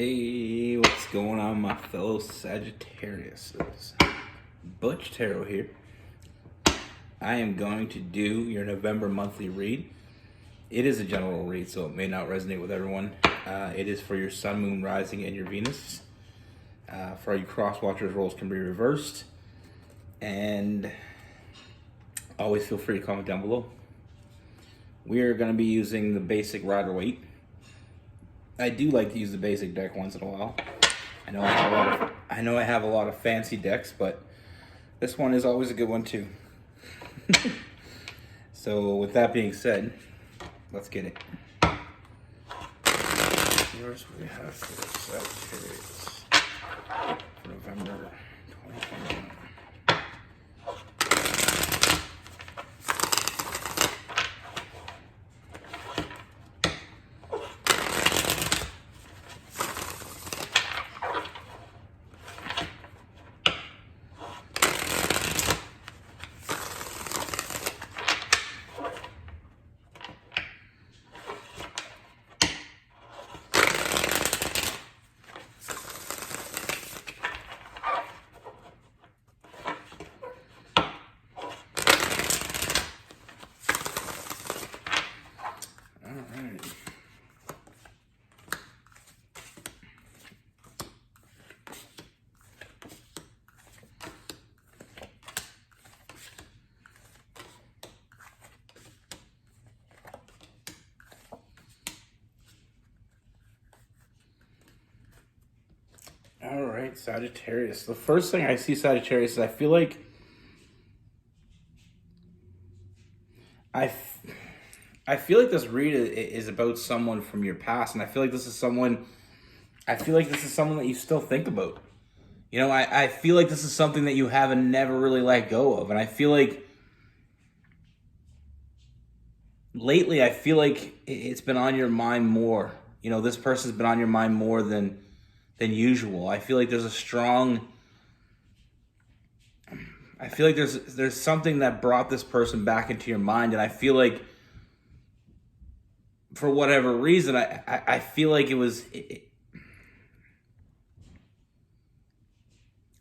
Hey, what's going on, my fellow Sagittarius? Butch Tarot here. I am going to do your November monthly read. It is a general read, so it may not resonate with everyone. It is for your Sun, Moon, Rising, and your Venus. For all you cross watchers, roles can be reversed. And always feel free to comment down below. We are going to be using the basic Rider-Waite. I do like to use the basic deck once in a while. I know I have a lot of fancy decks, but this one is always a good one too. So with that being said, let's get it. Here's what we have for Sagittarius for November 2021. All right, Sagittarius. The first thing I see, Sagittarius, is I feel like this read is about someone from your past, and I feel like this is someone that you still think about. You know, I feel like this is something that you haven't never really let go of, and I feel like lately, I feel like it's been on your mind more. You know, this person's been on your mind more than usual. I feel like there's there's something that brought this person back into your mind, and I feel like for whatever reason, I feel like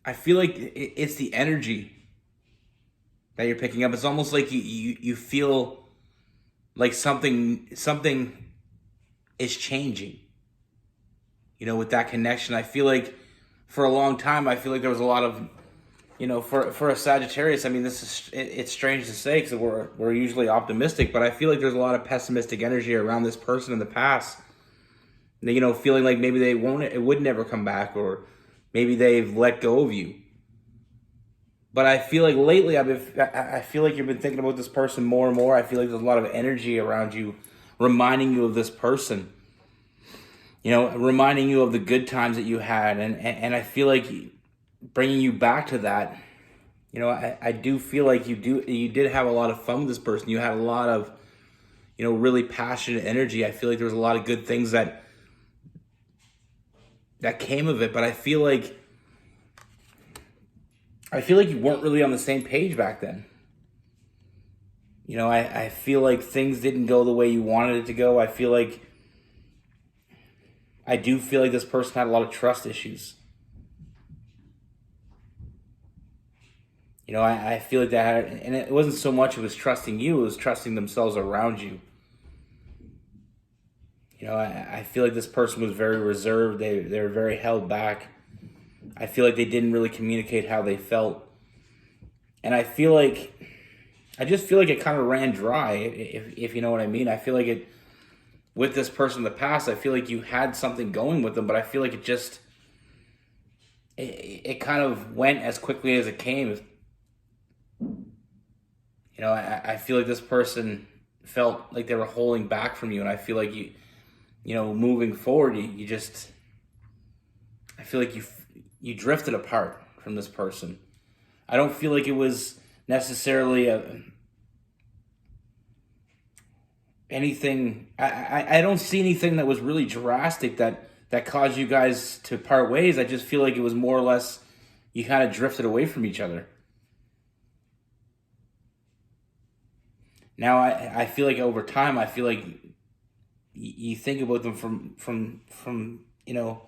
it's the energy that you're picking up. It's almost like you feel like something is changing. You know, with that connection, I feel like for a long time, I feel like there was a lot of, you know, for a Sagittarius, I mean, it's strange to say because we're usually optimistic, but I feel like there's a lot of pessimistic energy around this person in the past. You know, feeling like maybe it would never come back, or maybe they've let go of you. But I feel like lately, I feel like you've been thinking about this person more and more. I feel like there's a lot of energy around you, reminding you of this person. You know, reminding you of the good times that you had, and I feel like bringing you back to that. You know, I do feel like you did have a lot of fun with this person. You had a lot of, you know, really passionate energy. I feel like there was a lot of good things that came of it, but I feel like you weren't really on the same page back then. You know, I feel like things didn't go the way you wanted it to go. I do feel like this person had a lot of trust issues. You know, I feel like and it wasn't so much it was trusting you, it was trusting themselves around you. You know, I feel like this person was very reserved. They were very held back. I feel like they didn't really communicate how they felt. And I just feel like it kind of ran dry, if you know what I mean. I feel like with this person in the past, I feel like you had something going with them, but I feel like it kind of went as quickly as it came. You know, I feel like this person felt like they were holding back from you, and I feel like you know, moving forward, I feel like you drifted apart from this person. I don't feel like it was necessarily anything. I don't see anything that was really drastic that caused you guys to part ways. I just feel like it was more or less you kind of drifted away from each other. Now I feel like over time, I feel like you think about them from you know,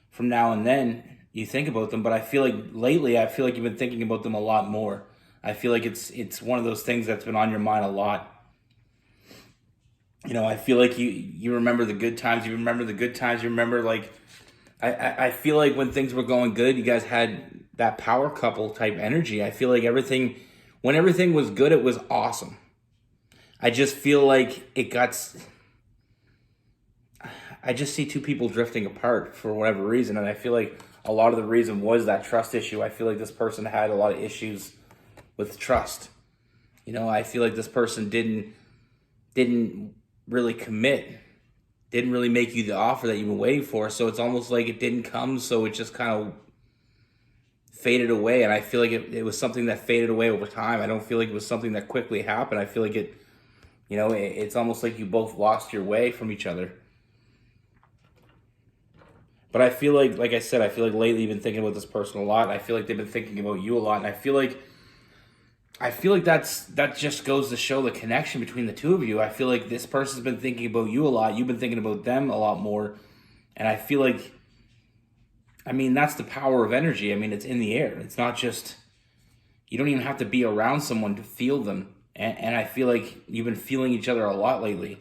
from now and then you think about them. But I feel like lately, I feel like you've been thinking about them a lot more. I feel like it's one of those things that's been on your mind a lot. I feel like you remember the good times. You remember the good times. You remember, like, I feel like when things were going good, you guys had that power couple type energy. I feel like when everything was good, it was awesome. I just feel like I just see two people drifting apart for whatever reason. And I feel like a lot of the reason was that trust issue. I feel like this person had a lot of issues with trust. I feel like this person didn't really commit, didn't really make you the offer that you've been waiting for. So it's almost like it didn't come, so it just kind of faded away. And I feel like it was something that faded away over time. I don't feel like it was something that quickly happened. I feel like it's almost like you both lost your way from each other. But I feel like I said, I feel like lately you've been thinking about this person a lot. I feel like they've been thinking about you a lot. And I feel like that just goes to show the connection between the two of you. I feel like this person's been thinking about you a lot. You've been thinking about them a lot more. And I feel like, that's the power of energy. It's in the air. It's not just, you don't even have to be around someone to feel them. And I feel like you've been feeling each other a lot lately.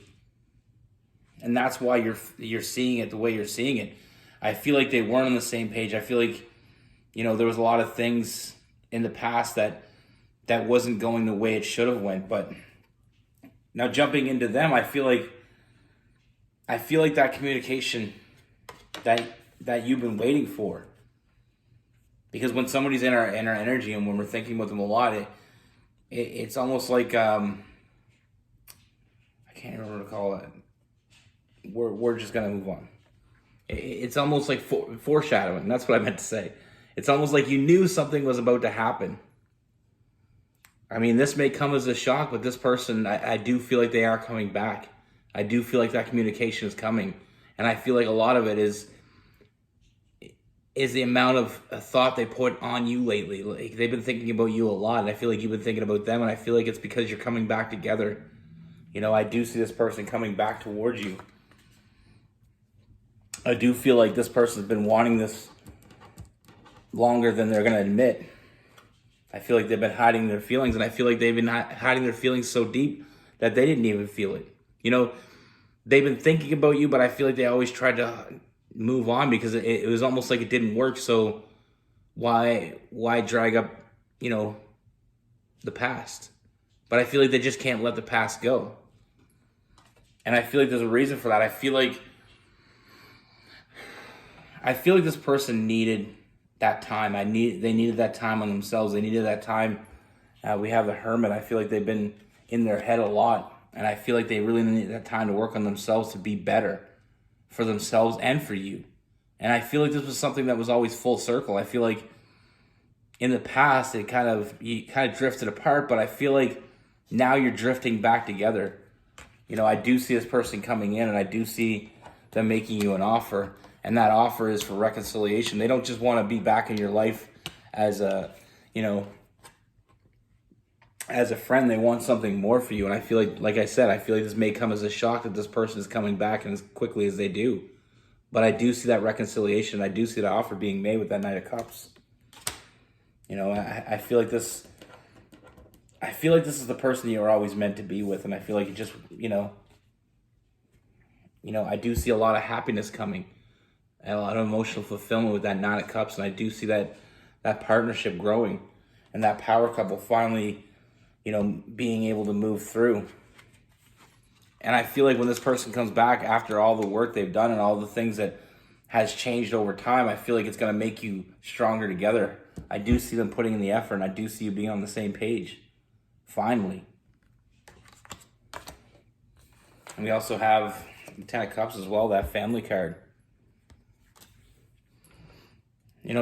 And that's why you're seeing it the way you're seeing it. I feel like they weren't on the same page. I feel like, there was a lot of things in the past that wasn't going the way it should have went. But now jumping into them, I feel like that communication that you've been waiting for. Because when somebody's in our energy and when we're thinking about them a lot, it's almost like I can't remember what to call it. We're just gonna move on. It's almost like foreshadowing. That's what I meant to say. It's almost like you knew something was about to happen. This may come as a shock, but this person, I do feel like they are coming back. I do feel like that communication is coming. And I feel like a lot of it is the amount of thought they put on you lately. Like, they've been thinking about you a lot, and I feel like you've been thinking about them, and I feel like it's because you're coming back together. I do see this person coming back towards you. I do feel like this person's been wanting this longer than they're going to admit. I feel like they've been hiding their feelings, and I feel like they've been hiding their feelings so deep that they didn't even feel it. They've been thinking about you, but I feel like they always tried to move on because it was almost like it didn't work. So why drag up, the past? But I feel like they just can't let the past go. And I feel like there's a reason for that. I feel like this person needed that time. They needed that time on themselves. They needed that time. We have the Hermit. I feel like they've been in their head a lot. And I feel like they really need that time to work on themselves to be better for themselves and for you. And I feel like this was something that was always full circle. I feel like in the past, you kind of drifted apart, but I feel like now you're drifting back together. I do see this person coming in, and I do see them making you an offer. And that offer is for reconciliation. They don't just want to be back in your life as a friend. They want something more for you. And I feel like I said, I feel like this may come as a shock that this person is coming back and as quickly as they do. But I do see that reconciliation. I do see that offer being made with that Knight of Cups. I feel like this. I feel like this is the person you were always meant to be with, and I feel like it just, I do see a lot of happiness coming. And a lot of emotional fulfillment with that Nine of Cups, and I do see that partnership growing, and that power couple finally, being able to move through. And I feel like when this person comes back after all the work they've done and all the things that has changed over time, I feel like it's going to make you stronger together. I do see them putting in the effort, and I do see you being on the same page. Finally. And we also have the Ten of Cups as well, that family card.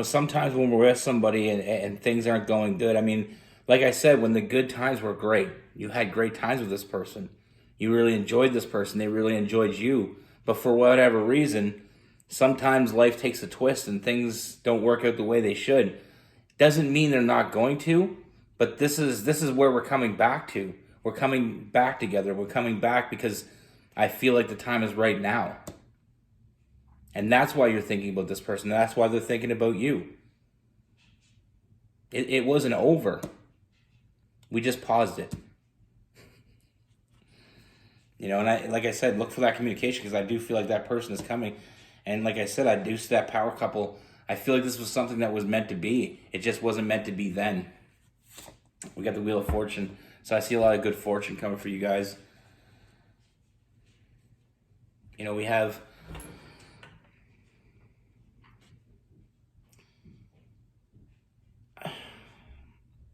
Sometimes when we're with somebody and things aren't going good, like I said, when the good times were great, you had great times with this person. You really enjoyed this person. They really enjoyed you. But for whatever reason, sometimes life takes a twist and things don't work out the way they should. Doesn't mean they're not going to, but this is where we're coming back to. We're coming back together. We're coming back because I feel like the time is right now. And that's why you're thinking about this person. That's why they're thinking about you. It wasn't over. We just paused it. You know, and like I said, look for that communication, because I do feel like that person is coming. And like I said, I do see that power couple. I feel like this was something that was meant to be. It just wasn't meant to be then. We got the Wheel of Fortune. So I see a lot of good fortune coming for you guys. You know, we have...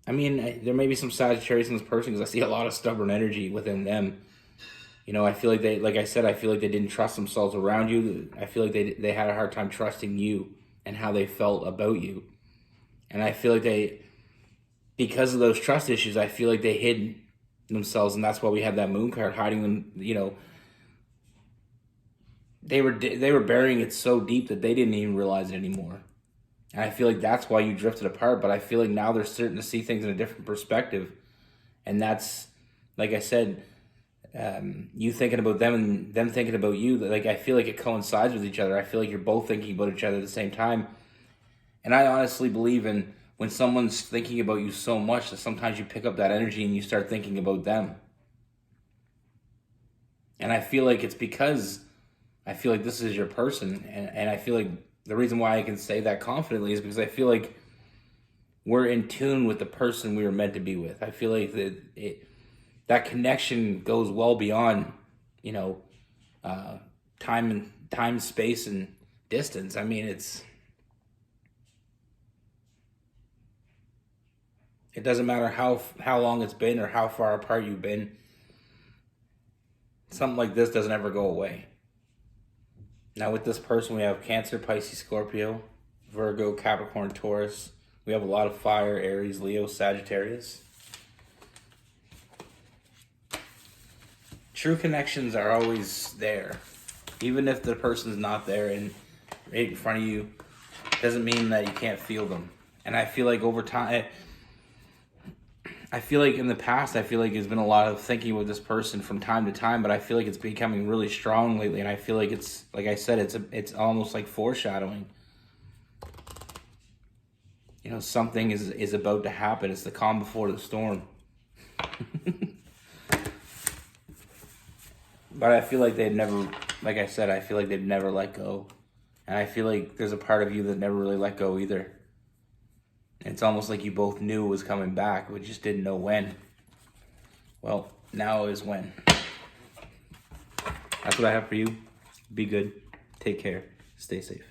I mean, there may be some Sagittarius in this person, because I see a lot of stubborn energy within them. You know, I feel like they, like I said, I feel like they didn't trust themselves around you. I feel like they had a hard time trusting you and how they felt about you. And I feel like they, because of those trust issues, I feel like they hid themselves, and that's why we have that Moon card, hiding them. You know, they were burying it so deep that they didn't even realize it anymore. And I feel like that's why you drifted apart. But I feel like now they're starting to see things in a different perspective. And that's, like I said, you thinking about them and them thinking about you. Like, I feel like it coincides with each other. I feel like you're both thinking about each other at the same time. And I honestly believe in when someone's thinking about you so much that sometimes you pick up that energy and you start thinking about them. And I feel like it's because I feel like this is your person. And I feel like the reason why I can say that confidently is because I feel like we're in tune with the person we were meant to be with. I feel like that connection goes well beyond, you know, time, space, and distance. I mean, it doesn't matter how long it's been or how far apart you've been. Something like this doesn't ever go away. Now with this person, we have Cancer, Pisces, Scorpio, Virgo, Capricorn, Taurus. We have a lot of fire, Aries, Leo, Sagittarius. True connections are always there. Even if the person's not there and right in front of you, doesn't mean that you can't feel them. And I feel like over time, I feel like in the past, I feel like there's been a lot of thinking with this person from time to time, but I feel like it's becoming really strong lately, and I feel like it's, like I said, it's almost like foreshadowing. You know, something is about to happen. It's the calm before the storm. But I feel like they'd never, like I said, I feel like they'd never let go. And I feel like there's a part of you that never really let go either. It's almost like you both knew it was coming back, but just didn't know when. Well, now is when. That's what I have for you. Be good. Take care. Stay safe.